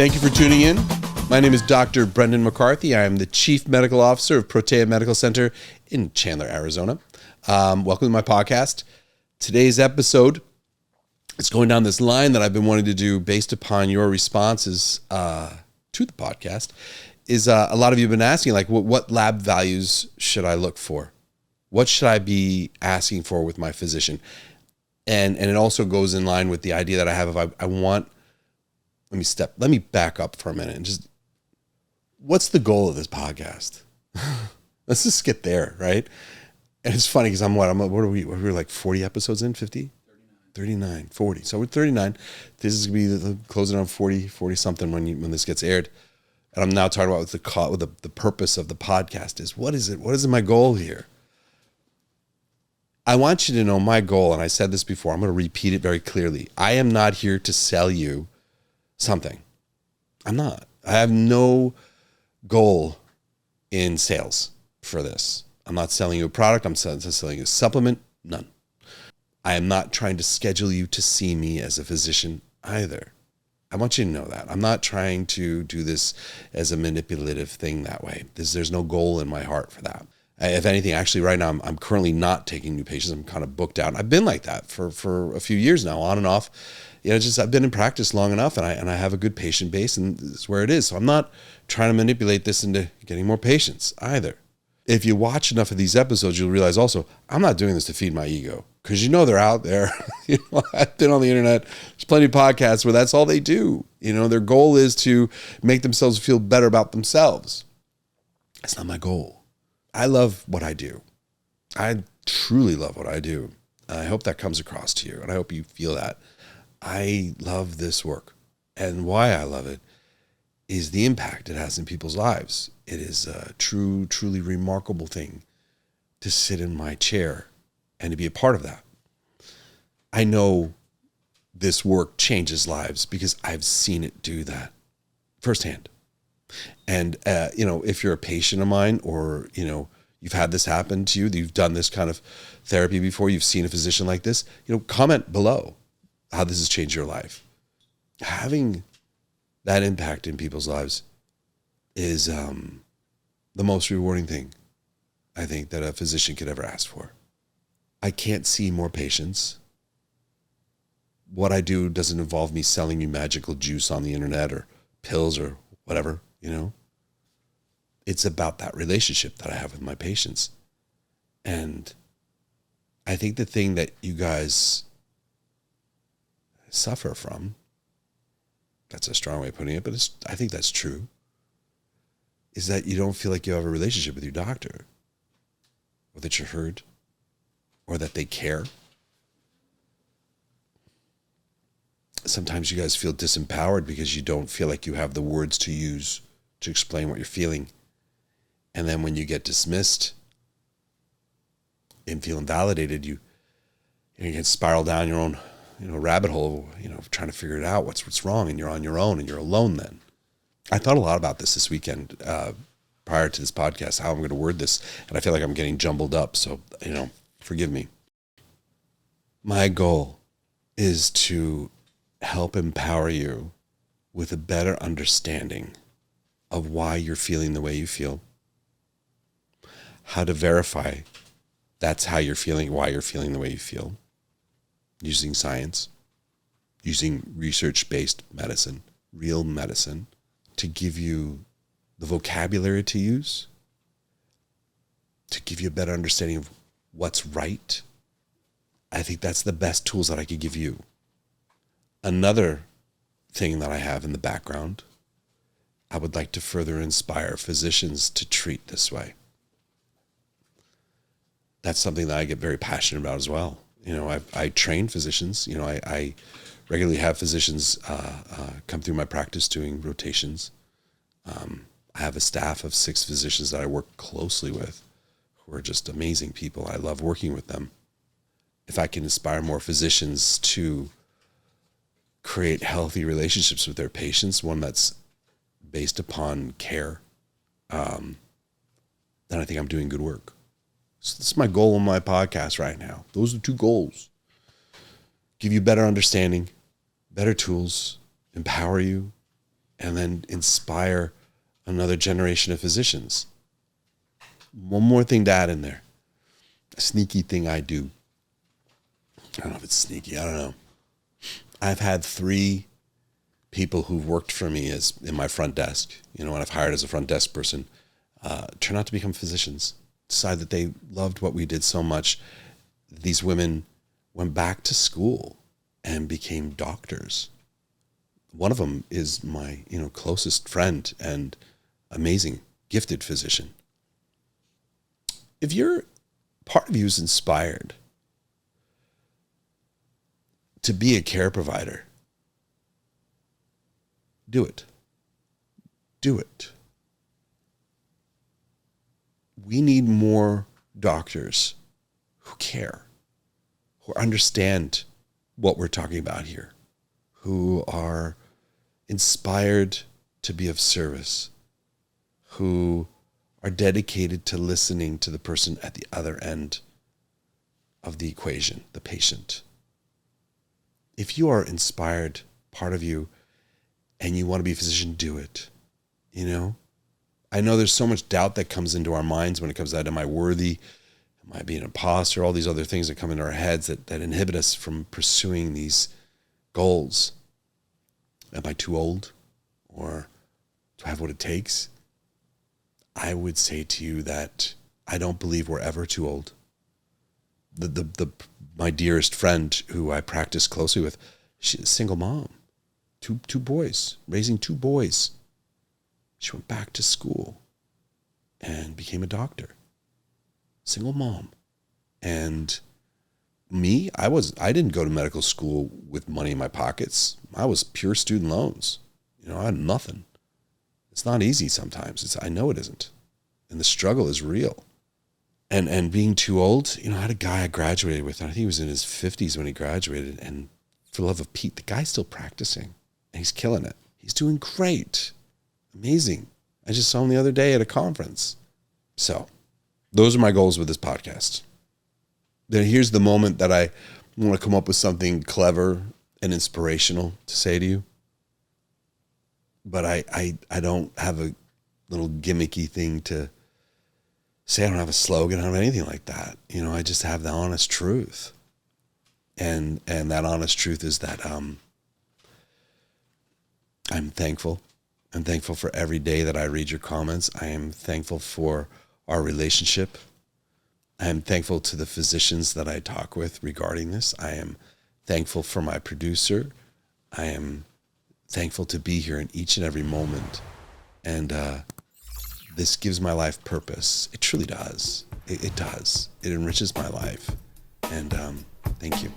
Thank you for tuning in. My name is Dr. Brendan McCarthy. I am the Chief Medical Officer of Protea Medical Center in Chandler, Arizona. Welcome to my podcast. Today's episode is going down this line that I've been wanting to do based upon your responses to the podcast. Is a lot of you have been asking, like, what lab values should I look for? What should I be asking for with my physician? And it also goes in line with the idea that I have of I want. Let me back up for a minute and just, what's the goal of this podcast? Let's just get there, right? And it's funny because we're like 40 episodes in, 50? 39, 40. So we're 39. This is going to be closing on 40 something when this gets aired. And I'm now talking about what the purpose of the podcast is. What is it? What is my goal here? I want you to know my goal, and I said this before, I'm going to repeat it very clearly. I am not here to sell you something. I'm not. I have no goal in sales for this. I'm not selling you a product. I'm selling you a supplement. None. I am not trying to schedule you to see me as a physician either. I want you to know that. I'm not trying to do this as a manipulative thing that way. There's no goal in my heart for that. If anything, actually right now, I'm currentally not taking new patients. I'm kind of booked out. I've been like that for a few years now, on and off. I've been in practice long enough, and I have a good patient base, and it's where it is. So I'm not trying to manipulate this into getting more patients either. If you watch enough of these episodes, you'll realize also, I'm not doing this to feed my ego, because they're out there. I've been on the internet. There's plenty of podcasts where that's all they do. Their goal is to make themselves feel better about themselves. That's not my goal. I love what I do. I truly love what I do. I hope that comes across to you, and I hope you feel that. I love this work, and why I love it is the impact it has in people's lives. It is a truly remarkable thing to sit in my chair and to be a part of that. I know this work changes lives because I've seen it do that firsthand. And, if you're a patient of mine, or, you've had this happen to you, you've done this kind of therapy before, you've seen a physician like this, comment below how this has changed your life. Having that impact in people's lives is the most rewarding thing I think that a physician could ever ask for. I can't see more patients. What I do doesn't involve me selling you magical juice on the internet or pills or whatever, It's about that relationship that I have with my patients. And I think the thing that you guys suffer from, that's a strong way of putting it, but I think that's true, is that you don't feel like you have a relationship with your doctor, or that you're heard, or that they care. Sometimes you guys feel disempowered because you don't feel like you have the words to use to explain what you're feeling. And then when you get dismissed and feel invalidated, you get spiral down your own rabbit hole, trying to figure it out, what's wrong, and you're on your own, and you're alone then. I thought a lot about this weekend prior to this podcast, how I'm going to word this, and I feel like I'm getting jumbled up, so, forgive me. My goal is to help empower you with a better understanding of why you're feeling the way you feel, how to verify that's how you're feeling, why you're feeling the way you feel, using science, using research-based medicine, real medicine, to give you the vocabulary to use, to give you a better understanding of what's right. I think that's the best tools that I could give you. Another thing that I have in the background, I would like to further inspire physicians to treat this way. That's something that I get very passionate about as well. I train physicians. I regularly have physicians come through my practice doing rotations. I have a staff of 6 physicians that I work closely with who are just amazing people. I love working with them. If I can inspire more physicians to create healthy relationships with their patients, one that's based upon care, then I think I'm doing good work. So that's my goal on my podcast right now. Those are 2 goals. Give you better understanding, better tools, empower you, and then inspire another generation of physicians. One more thing to add in there. A sneaky thing I do. I don't know if it's sneaky. I don't know. I've had 3 people who've worked for me as in my front desk, when I've hired as a front desk person, turn out to become physicians. Decide that they loved what we did so much. These women went back to school and became doctors. One of them is my, closest friend and amazing, gifted physician. If you're part of you is inspired to be a care provider, do it. Do it. We need more doctors who care, who understand what we're talking about here, who are inspired to be of service, who are dedicated to listening to the person at the other end of the equation, the patient. If you are inspired, part of you, and you want to be a physician, do it. I know there's so much doubt that comes into our minds when it comes out, am I worthy? Am I being an imposter? All these other things that come into our heads that inhibit us from pursuing these goals. Am I too old? Or do I have what it takes? I would say to you that I don't believe we're ever too old. My dearest friend who I practice closely with, she's a single mom, two boys, raising 2 boys. She went back to school and became a doctor. Single mom. And me, I didn't go to medical school with money in my pockets. I was pure student loans. I had nothing. It's not easy sometimes. I know it isn't. And the struggle is real. And being too old, I had a guy I graduated with, and I think he was in his 50s when he graduated. And for the love of Pete, the guy's still practicing. And he's killing it. He's doing great. Amazing. I just saw him the other day at a conference. So those are my goals with this podcast. Then here's the moment that I want to come up with something clever and inspirational to say to you. But I don't have a little gimmicky thing to say. I don't have a slogan. I don't have anything like that. I just have the honest truth. And that honest truth is that I'm thankful. I'm thankful for every day that I read your comments. I am thankful for our relationship. I am thankful to the physicians that I talk with regarding this. I am thankful for my producer. I am thankful to be here in each and every moment. And this gives my life purpose. It truly does. It does. It enriches my life. And thank you.